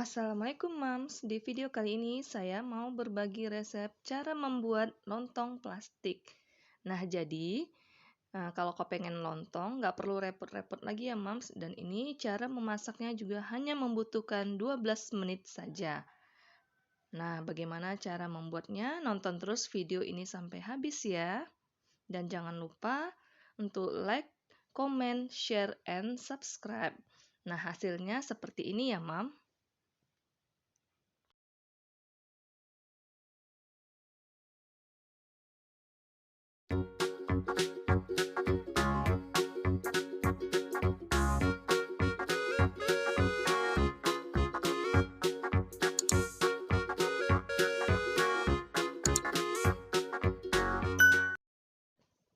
Assalamualaikum Mams, di video kali ini saya mau berbagi resep cara membuat lontong plastik. Nah jadi, kalau kau pengen lontong nggak perlu repot-repot lagi ya Mams, dan ini cara memasaknya juga hanya membutuhkan 12 menit saja. Nah bagaimana cara membuatnya? Nonton terus video ini sampai habis ya. Dan jangan lupa untuk like, comment, share, and subscribe. Nah hasilnya seperti ini ya Mam.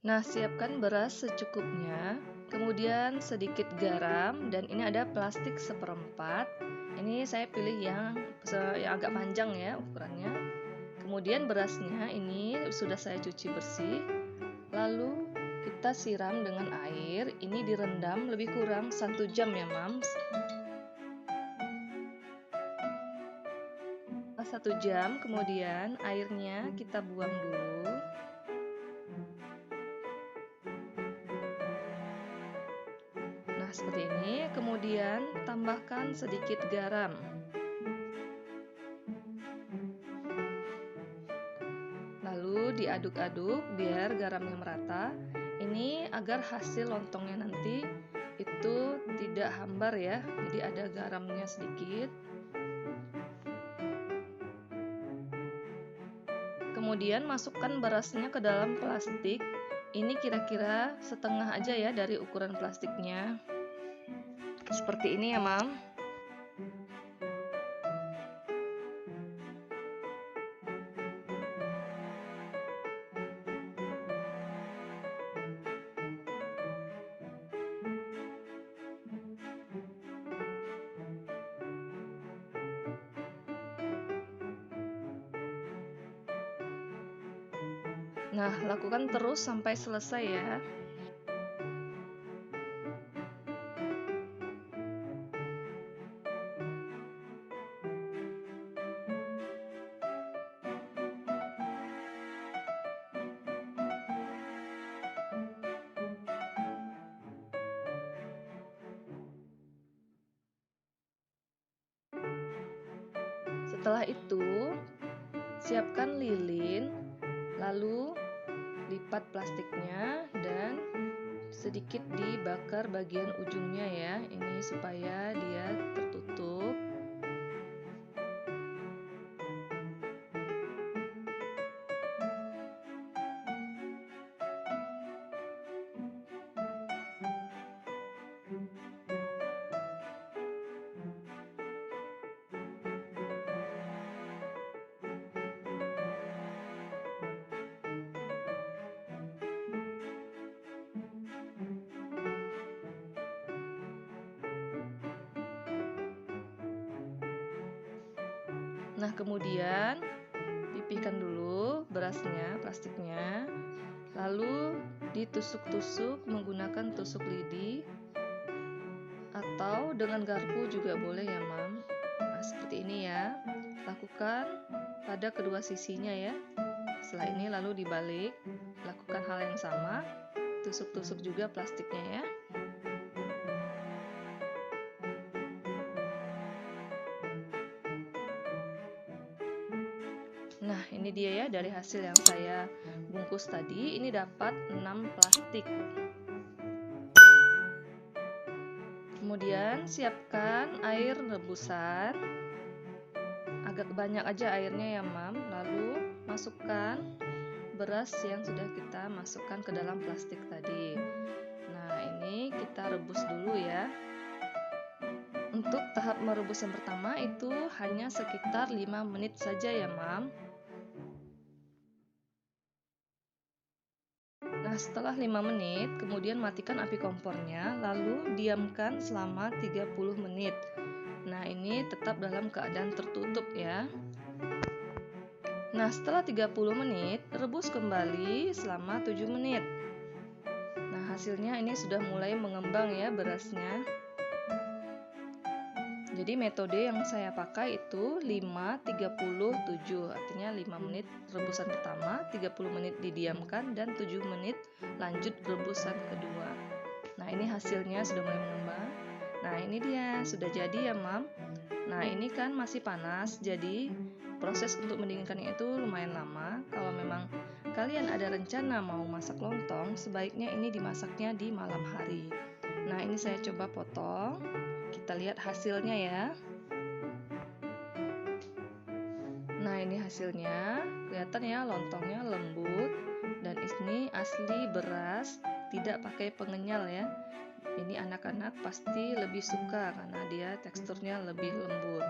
Nah, siapkan beras secukupnya, kemudian sedikit garam, dan ini ada plastik seperempat. Ini saya pilih yang agak panjang ya ukurannya. Kemudian berasnya ini sudah saya cuci bersih. Lalu kita siram dengan air. Ini direndam lebih kurang 1 jam ya, Mams. 1 jam kemudian airnya kita buang dulu. Nah, seperti ini. Kemudian tambahkan sedikit garam. Lalu diaduk-aduk biar garamnya merata. Ini agar hasil lontongnya nanti itu tidak hambar ya. Jadi ada garamnya sedikit. Kemudian masukkan berasnya ke dalam plastik. Ini kira-kira setengah aja ya dari ukuran plastiknya. Seperti ini ya, Mam. Nah, lakukan terus sampai selesai ya. Setelah itu, siapkan lilin, lalu lipat plastiknya dan sedikit dibakar bagian ujungnya ya. Ini supaya dia tertutup. Nah, kemudian pipihkan dulu berasnya, plastiknya. Lalu ditusuk-tusuk menggunakan tusuk lidi atau dengan garpu juga boleh ya, Mam. Nah, seperti ini ya. Lakukan pada kedua sisinya ya. Setelah ini lalu dibalik, lakukan hal yang sama. Tusuk-tusuk juga plastiknya ya. Nah, ini dia ya dari hasil yang saya bungkus tadi. Ini dapat 6 plastik. Kemudian siapkan air rebusan. Agak banyak aja airnya ya, Mam. Lalu masukkan beras yang sudah kita masukkan ke dalam plastik tadi. Nah, ini kita rebus dulu ya. Untuk tahap merebus yang pertama itu hanya sekitar 5 menit saja ya, Mam. Nah, setelah 5 menit, kemudian matikan api kompornya, lalu diamkan selama 30 menit. Nah, ini tetap dalam keadaan tertutup ya. Nah, setelah 30 menit, rebus kembali selama 7 menit. Nah, hasilnya ini sudah mulai mengembang ya berasnya. Jadi metode yang saya pakai itu 5-30-7, artinya 5 menit rebusan pertama, 30 menit didiamkan, dan 7 menit lanjut rebusan kedua. Nah, ini hasilnya sudah mulai mengembang. Nah, ini dia, sudah jadi ya, Mam. Nah, ini kan masih panas, jadi proses untuk mendinginkannya itu lumayan lama. Kalau memang kalian ada rencana mau masak lontong, sebaiknya ini dimasaknya di malam hari. Nah, ini saya coba potong. Kita lihat hasilnya ya. Nah, ini hasilnya. Kelihatan ya lontongnya lembut. Dan ini asli beras, tidak pakai pengenyal ya. Ini anak-anak pasti lebih suka karena dia teksturnya lebih lembut.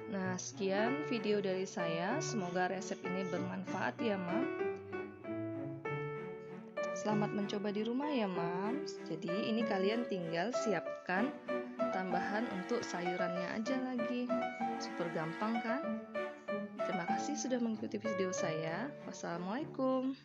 Nah, sekian video dari saya. Semoga resep ini bermanfaat ya, Mam. Selamat mencoba di rumah ya, Mam. Jadi, ini kalian tinggal siapkan tambahan untuk sayurannya aja lagi. Super gampang kan? Terima kasih sudah mengikuti video saya. Wassalamualaikum.